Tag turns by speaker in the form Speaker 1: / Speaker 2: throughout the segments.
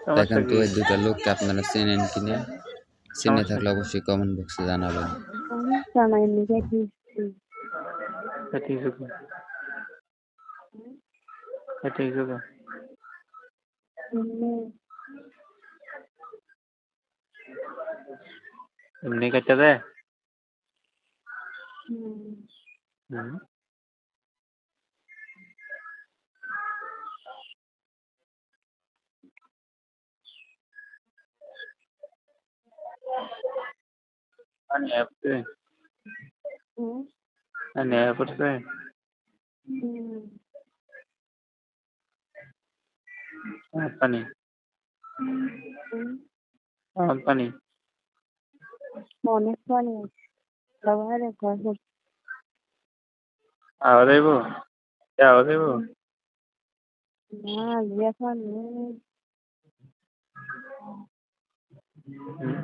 Speaker 1: সমস্যা
Speaker 2: দেখেন তো
Speaker 1: কি?
Speaker 2: এই দুইটা লোককে আপনারা চেনেন কিনা, চিনে
Speaker 1: সমস্যা
Speaker 2: থাকলে
Speaker 1: কি?
Speaker 2: অবশ্যই কমেন্ট বক্সে জানাবেন।
Speaker 3: সমস্যা নাই, এমনিতে ঠিক।
Speaker 1: এটা কিছু কি? এটা কিছু কি?
Speaker 3: এমনি
Speaker 1: এমনি কেটে দেয়?
Speaker 3: হুম,
Speaker 1: হুম। পানি আসছে?
Speaker 3: হুম,
Speaker 1: পানি পড়ছে?
Speaker 3: হুম,
Speaker 1: পানি
Speaker 3: হুম,
Speaker 1: পানি
Speaker 3: অনেক পানি ব্যবহারে ঘর
Speaker 1: আওয়াজ আইব? আওয়াজ আইব?
Speaker 3: না ইয়ে পানি
Speaker 1: হুম।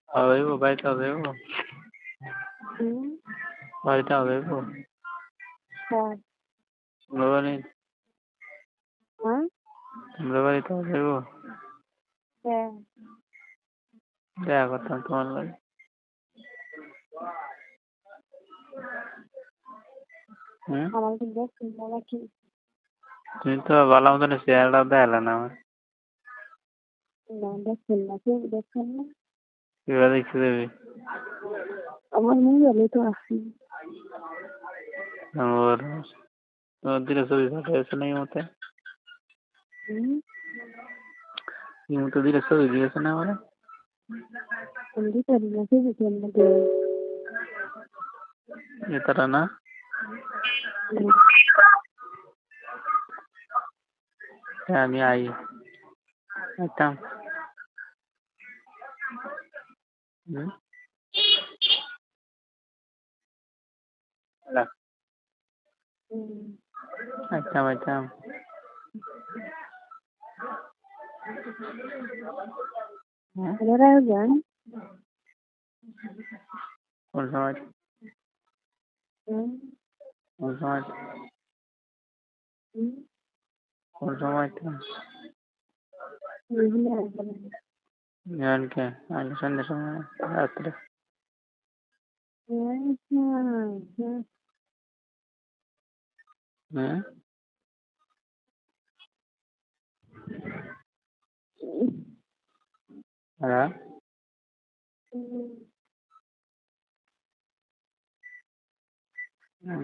Speaker 1: আওয়াজ আইব? বাড়িতে আওয়াজ আইব?
Speaker 3: হুম,
Speaker 1: বাড়িতে আওয়াজ আইব?
Speaker 3: হ্যাঁ,
Speaker 1: তোমরা বাড়ি
Speaker 3: হ্যাঁ,
Speaker 1: তোমরা বাড়িতে আওয়াজ আইব?
Speaker 3: হ্যাঁ,
Speaker 1: দেখা করতাম তোমার লাগে। হুম।
Speaker 3: আমার কিন্তু দেখছেন নাকি?
Speaker 1: তুমি তো ভালো মতন চেহারাটা দেখালে না আমার।
Speaker 3: না দেখছেন নাকি? দেখছেন না?
Speaker 1: কিভাবে দেখতে দেবে?
Speaker 3: আমার মোবাইলে তো আছে।
Speaker 1: ওর তোমার দিলে ছবি পাঠিয়েছে না এই মতে?
Speaker 3: হুম,
Speaker 1: এই মতে দিলে ছবি দিয়েছে না আমার?
Speaker 3: আমি দিতে পারি নাকি দিতেন না দিয়ে
Speaker 1: এটারা না? আমি আইতাম। হুম। আইতাম। হুম।
Speaker 3: আপনারা যান।
Speaker 1: কোন সময়?
Speaker 3: হুম,
Speaker 1: কোন সময়?
Speaker 3: হুম,
Speaker 1: কোন সময় আইতাম?
Speaker 3: বিভিন্ন আসবেন।
Speaker 1: জানকে আগে সন্ধ্যার সময় রাত্রে।
Speaker 3: হ্যাঁ, হ্যাঁ, হ্যাঁ,
Speaker 1: হুম। হ্যাঁ।
Speaker 3: হুম,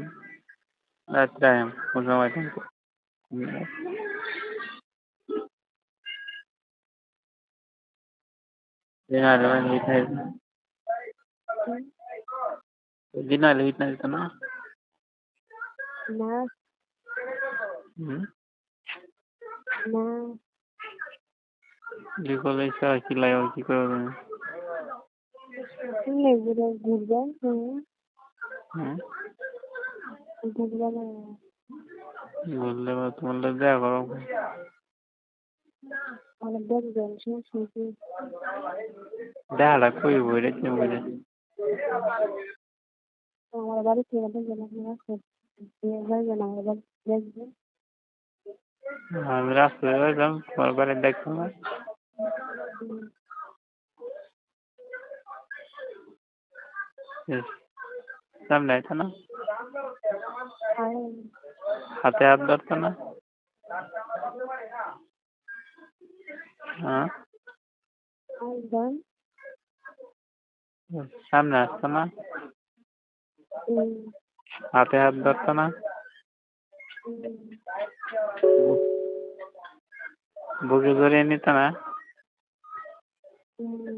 Speaker 1: রাত্রে আইম কোন সময় আইতাম? দিন আইলে হিট নাই
Speaker 3: হুম,
Speaker 1: দিন আইলে হিট না দিত না?
Speaker 3: না,
Speaker 1: হুম।
Speaker 3: না,
Speaker 1: যে করলে ইচ্ছা কি লাগে কি করবে তুমি?
Speaker 3: শুনলে ঘুরবেন, হুম,
Speaker 1: হুম।
Speaker 3: ঘুরবেন না।
Speaker 1: বললে বা তোমার লোক দেখা করো।
Speaker 3: অনেক দেখবেন, শুনছি।
Speaker 1: দেখাটা কই বইরে তুমি বুঝে
Speaker 3: আমার বাড়ি থেকে দেখবেন আপনারা যাইবেন আমার বাড়ি দেখবেন।
Speaker 1: আমি রাস্তায় যাইতাম তোমার বাড়ি দেখতাম না।
Speaker 3: হুম,
Speaker 1: সামনে আইতো না?
Speaker 3: আর
Speaker 1: হাতে হাত ধরতো না? হ্যাঁ।
Speaker 3: আসবেন।
Speaker 1: সামনে আসতো না?
Speaker 3: হুম,
Speaker 1: হাতে হাত ধরতো না?
Speaker 3: হুম,
Speaker 1: বুকে জড়িয়ে নিত না?
Speaker 3: হুম,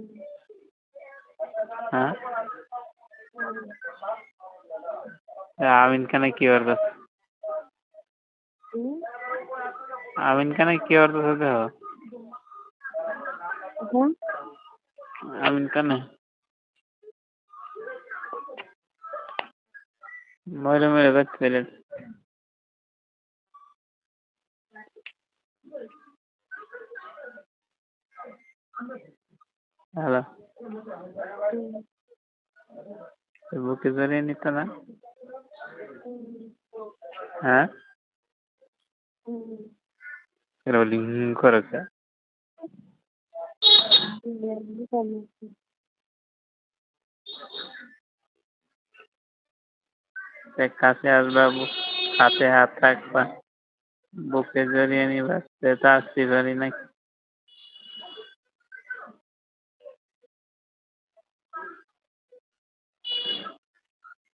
Speaker 1: হ্যাঁ।
Speaker 3: হুম,
Speaker 1: আমিন খানে কি করতো?
Speaker 3: হুম,
Speaker 1: আমিন খানে কি করতো দেখো?
Speaker 3: হ্যাঁ,
Speaker 1: আমিন খানে মরে যাচ্ছে রে। হ্যালো।
Speaker 3: হুম,
Speaker 1: বুকে জড়িয়ে নিত না?
Speaker 3: হুম।
Speaker 1: হ্যাঁ রোলিং করেছে কাছে আসবা হাতে হাত রাখবা বুকে জড়িয়ে নিবা সেটা আসতে পারি নাকি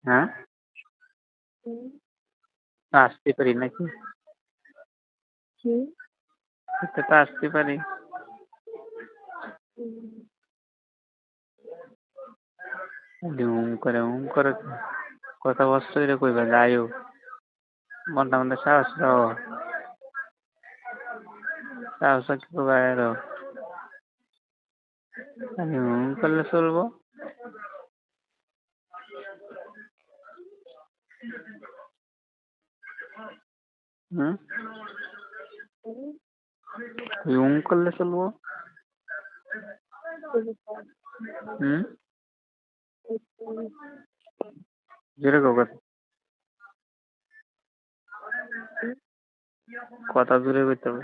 Speaker 1: হ্যাঁ আসতে পারি নাকি সেটা আসতে পারি করে কত বছর ধরে কইবা যাইও মনটা মধ্যে সাহস রাও সাহস কি করবা এরো আমি করলে চলবো হুম করলে চলবো হুম জোরে কথা জোরে করতে হবে